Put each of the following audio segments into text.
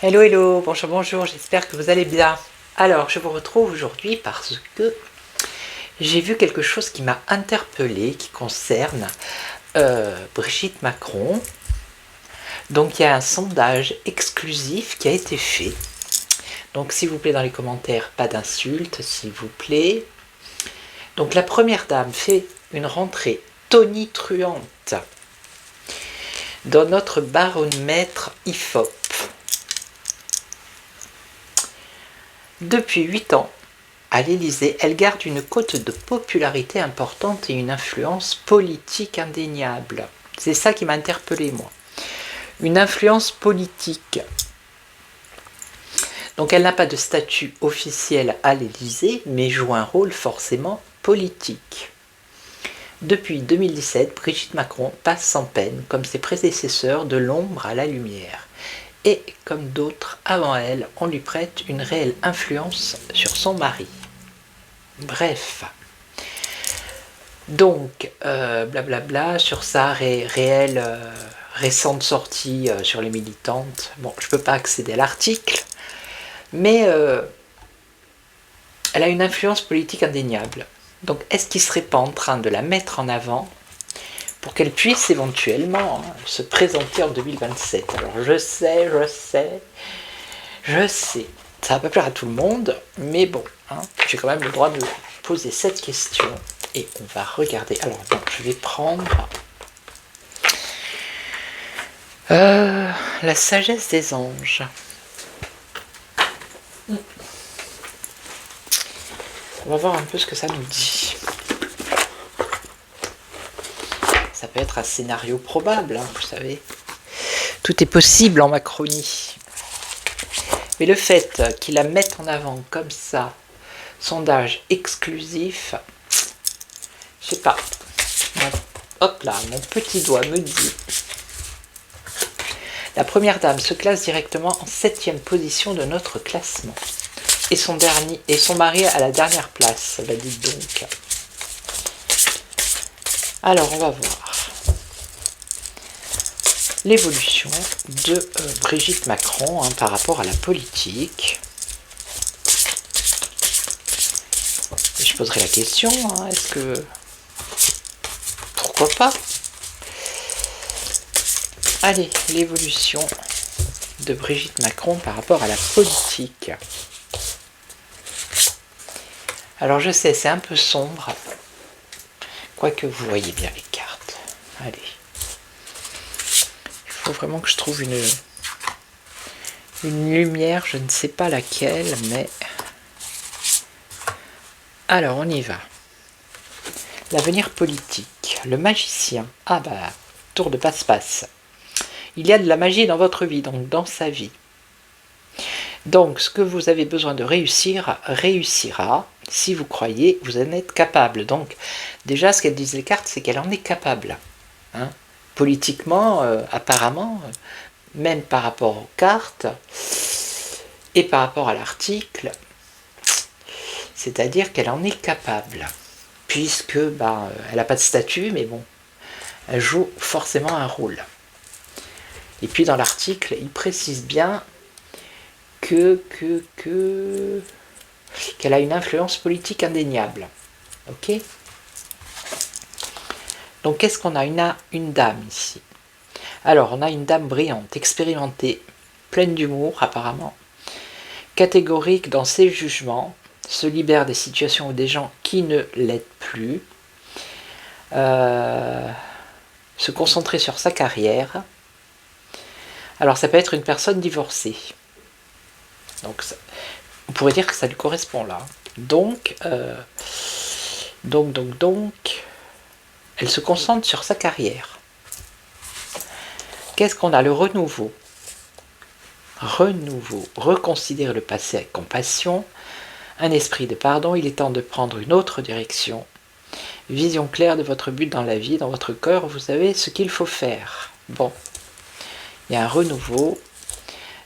Hello, hello, bonjour, bonjour, j'espère que vous allez bien. Alors, je vous retrouve aujourd'hui parce que j'ai vu quelque chose qui m'a interpellée, qui concerne Brigitte Macron. Donc, il y a un sondage exclusif qui a été fait. Donc, s'il vous plaît, dans les commentaires, pas d'insultes, s'il vous plaît. Donc, la première dame fait une rentrée tonitruante dans notre baromètre IFOP. Depuis 8 ans, à l'Élysée, elle garde une cote de popularité importante et une influence politique indéniable. C'est ça qui m'a interpellée, moi. Une influence politique. Donc elle n'a pas de statut officiel à l'Élysée, mais joue un rôle forcément politique. Depuis 2017, Brigitte Macron passe sans peine, comme ses prédécesseurs, de l'ombre à la lumière. Et comme d'autres avant elle, on lui prête une réelle influence sur son mari. Bref. Donc, blablabla, sur sa réelle récente sortie sur les militantes. Bon, je ne peux pas accéder à l'article, mais elle a une influence politique indéniable. Donc, est-ce qu'il ne serait pas en train de la mettre en avant pour qu'elle puisse éventuellement se présenter en 2027. Alors je sais, ça va pas plaire à tout le monde, mais bon, j'ai quand même le droit de poser cette question, et on va regarder. Alors donc, je vais prendre la sagesse des anges. On va voir un peu ce que ça nous dit. Ça peut être un scénario probable, vous savez. Tout est possible en Macronie. Mais le fait qu'il la mette en avant comme ça, sondage exclusif, je sais pas. Hop là, mon petit doigt me dit. La première dame se classe directement en 7e position de notre classement. Et son mari à la dernière place, bah dites donc. Alors, on va voir l'évolution de Brigitte Macron par rapport à la politique. Et je poserai la question, est-ce que... Pourquoi pas? Allez, l'évolution de Brigitte Macron par rapport à la politique. Alors je sais, c'est un peu sombre, quoique vous voyez bien les cartes. Allez. Il faut vraiment que je trouve une lumière, je ne sais pas laquelle, mais... Alors, on y va. L'avenir politique. Le magicien. Ah bah, tour de passe-passe. Il y a de la magie dans votre vie, donc dans sa vie. Donc, ce que vous avez besoin de réussir, réussira, si vous croyez, vous en êtes capable. Donc, déjà, ce qu'elles disent les cartes, c'est qu'elle en est capable. Politiquement, apparemment, même par rapport aux cartes, et par rapport à l'article, c'est-à-dire qu'elle en est capable. Puisque, elle n'a pas de statut, mais bon, elle joue forcément un rôle. Et puis, dans l'article, il précise bien qu'elle a une influence politique indéniable. Ok ? Donc, qu'est-ce qu'on a ? Une dame ici. Alors, on a une dame brillante, expérimentée, pleine d'humour apparemment, catégorique dans ses jugements, se libère des situations ou des gens qui ne l'aident plus, se concentrer sur sa carrière. Alors, ça peut être une personne divorcée. Donc, on pourrait dire que ça lui correspond là. Donc, elle se concentre sur sa carrière. Qu'est-ce qu'on a? Le renouveau. Renouveau. Reconsidérer le passé avec compassion. Un esprit de pardon. Il est temps de prendre une autre direction. Vision claire de votre but dans la vie. Dans votre cœur, vous savez ce qu'il faut faire. Bon. Il y a un renouveau.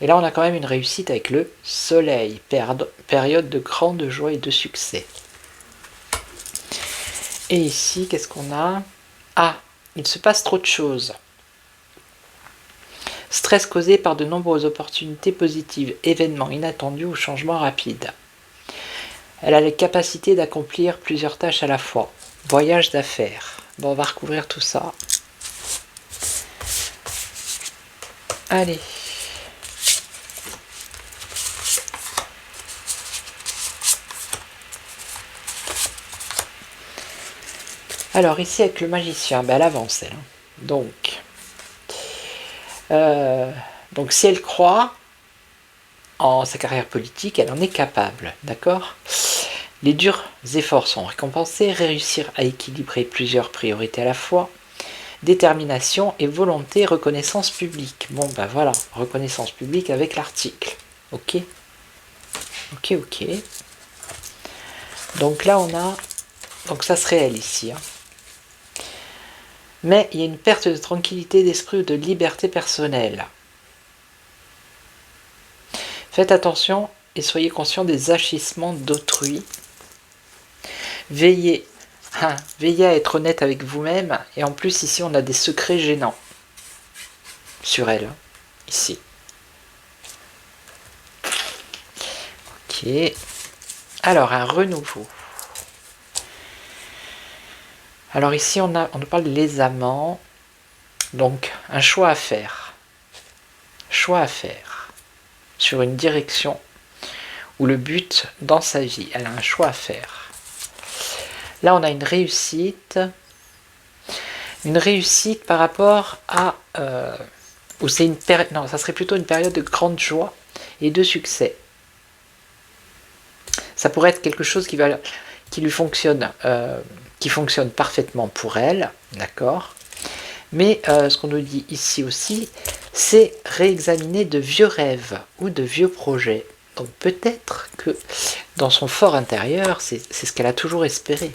Et là, on a quand même une réussite avec le soleil. Période de grande joie et de succès. Et ici, qu'est-ce qu'on a? Ah, il se passe trop de choses. Stress causé par de nombreuses opportunités positives, événements inattendus ou changements rapides. Elle a les capacités d'accomplir plusieurs tâches à la fois. Voyage d'affaires. Bon, on va recouvrir tout ça. Allez. Alors ici avec le magicien, elle avance elle. Donc si elle croit en sa carrière politique, elle en est capable, d'accord? Les durs efforts sont récompensés, réussir à équilibrer plusieurs priorités à la fois, détermination et volonté, reconnaissance publique. Bon ben voilà, reconnaissance publique avec l'article. Ok. Donc là on a, donc ça serait elle ici. Mais il y a une perte de tranquillité d'esprit ou de liberté personnelle. Faites attention et soyez conscient des agissements d'autrui. Veillez à être honnête avec vous-même. Et en plus, ici, on a des secrets gênants sur elle. Ici. Ok. Alors, un renouveau. Alors ici, on nous parle des amants. Donc, un choix à faire. Choix à faire. Sur une direction ou le but dans sa vie. Elle a un choix à faire. Là, on a une réussite. Une réussite par rapport à... ou c'est une période... Non, ça serait plutôt une période de grande joie et de succès. Ça pourrait être quelque chose qui lui fonctionne... qui fonctionne parfaitement pour elle, d'accord? Mais ce qu'on nous dit ici aussi, c'est réexaminer de vieux rêves ou de vieux projets. Donc peut-être que dans son fort intérieur, c'est ce qu'elle a toujours espéré.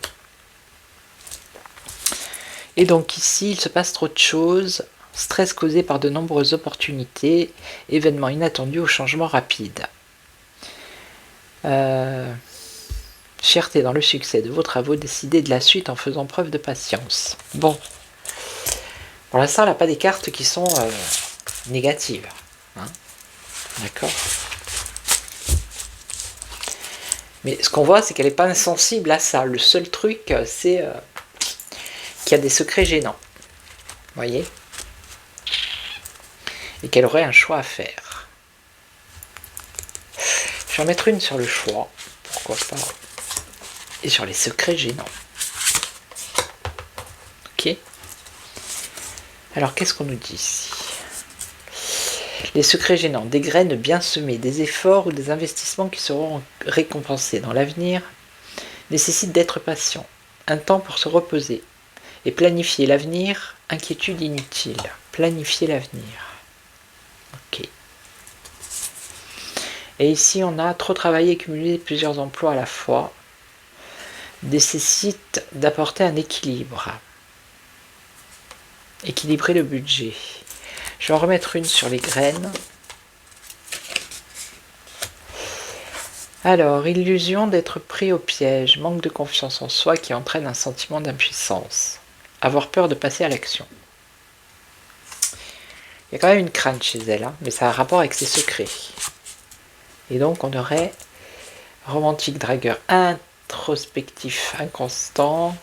Et donc ici, il se passe trop de choses, stress causé par de nombreuses opportunités, événements inattendus ou changements rapides. Fierté dans le succès de vos travaux, décidez de la suite en faisant preuve de patience. Bon, pour l'instant, elle n'a pas des cartes qui sont négatives. Hein, d'accord? Mais ce qu'on voit, c'est qu'elle n'est pas insensible à ça. Le seul truc, c'est qu'il y a des secrets gênants. Vous voyez? Et qu'elle aurait un choix à faire. Je vais en mettre une sur le choix. Pourquoi pas? Et sur les secrets gênants. Ok. Alors, qu'est-ce qu'on nous dit ici? Les secrets gênants, des graines bien semées, des efforts ou des investissements qui seront récompensés dans l'avenir, nécessitent d'être patient. Un temps pour se reposer et planifier l'avenir, inquiétude inutile. Planifier l'avenir. Ok. Et ici, on a trop travaillé et cumulé plusieurs emplois à la fois. Nécessite d'apporter un équilibre. Équilibrer le budget. Je vais en remettre une sur les graines. Alors, illusion d'être pris au piège, manque de confiance en soi qui entraîne un sentiment d'impuissance. Avoir peur de passer à l'action. Il y a quand même une crainte chez elle, hein, mais ça a un rapport avec ses secrets. Et donc, on aurait romantique dragueur introspectif inconstant.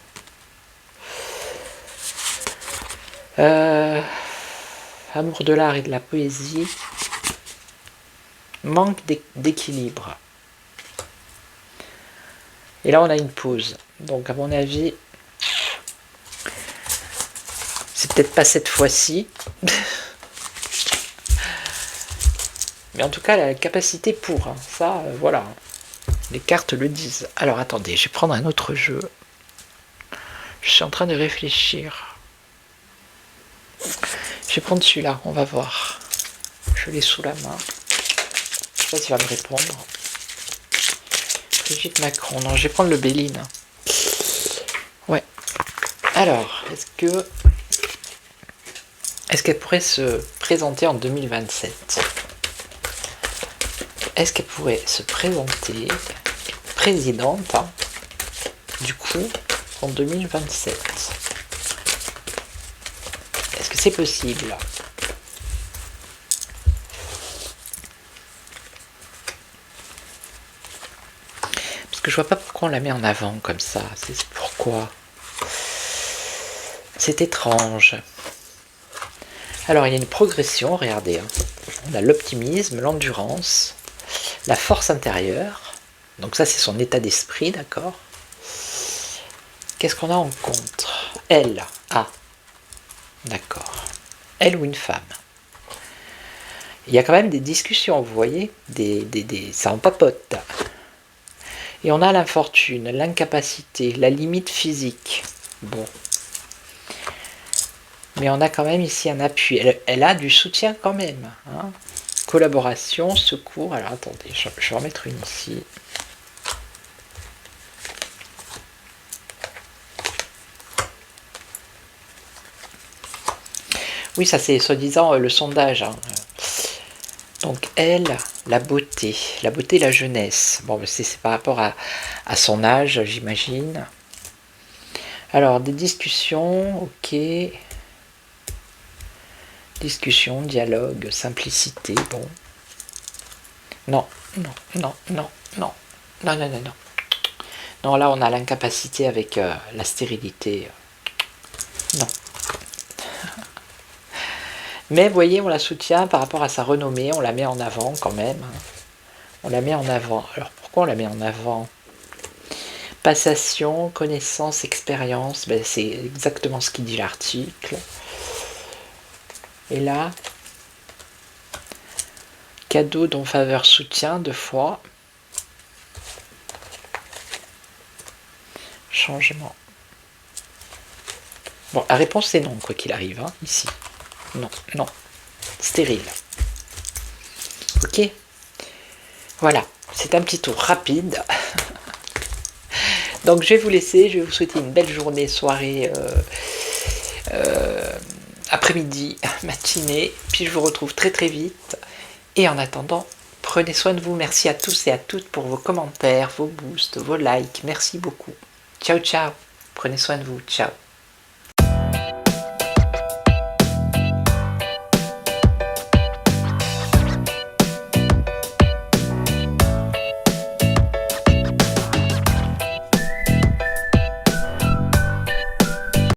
Amour de l'art et de la poésie. Manque d'équilibre. Et là, on a une pause. Donc, à mon avis, c'est peut-être pas cette fois-ci. Mais en tout cas, elle a la capacité pour. Hein. Ça, voilà. Les cartes le disent. Alors attendez, je vais prendre un autre jeu. Je suis en train de réfléchir. Je vais prendre celui-là, on va voir. Je l'ai sous la main. Je sais pas s'il va me répondre. Brigitte Macron. Non, je vais prendre le Béline. Ouais. Alors, est-ce qu'elle pourrait se présenter en 2027? Est-ce qu'elle pourrait se présenter présidente, hein, du coup, en 2027? Est-ce que c'est possible? Parce que je vois pas pourquoi on la met en avant comme ça. C'est pourquoi. C'est étrange. Alors, il y a une progression, regardez. Hein. On a l'optimisme, l'endurance, la force intérieure. Donc ça, c'est son état d'esprit, d'accord? Qu'est-ce qu'on a en contre? Elle. Ah, d'accord. Elle ou une femme. Il y a quand même des discussions, vous voyez, ça en papote. Et on a l'infortune, l'incapacité, la limite physique. Bon. Mais on a quand même ici un appui. Elle a du soutien quand même. Hein. Collaboration, secours. Alors attendez, je vais en mettre une ici. Oui, ça c'est soi-disant le sondage. Hein. Donc elle, la beauté, la jeunesse. Bon, c'est par rapport à son âge, j'imagine. Alors, des discussions, ok. Discussion, dialogue, simplicité, bon. Non, non, non, non, non, non, non, non, non. Non, là, on a l'incapacité avec la stérilité. Non. Mais vous voyez, on la soutient par rapport à sa renommée, on la met en avant quand même. On la met en avant. Alors pourquoi on la met en avant? Passation, connaissance, expérience, ben, c'est exactement ce qu'il dit l'article. Et là, cadeau dont faveur soutien, 2 fois. Changement. Bon, la réponse c'est non, quoi qu'il arrive, hein, ici. Non, non. Stérile. Ok. Voilà, c'est un petit tour rapide. Donc je vais vous laisser, je vais vous souhaiter une belle journée, soirée, après-midi, matinée. Puis je vous retrouve très très vite. Et en attendant, prenez soin de vous. Merci à tous et à toutes pour vos commentaires, vos boosts, vos likes. Merci beaucoup. Ciao, ciao. Prenez soin de vous. Ciao.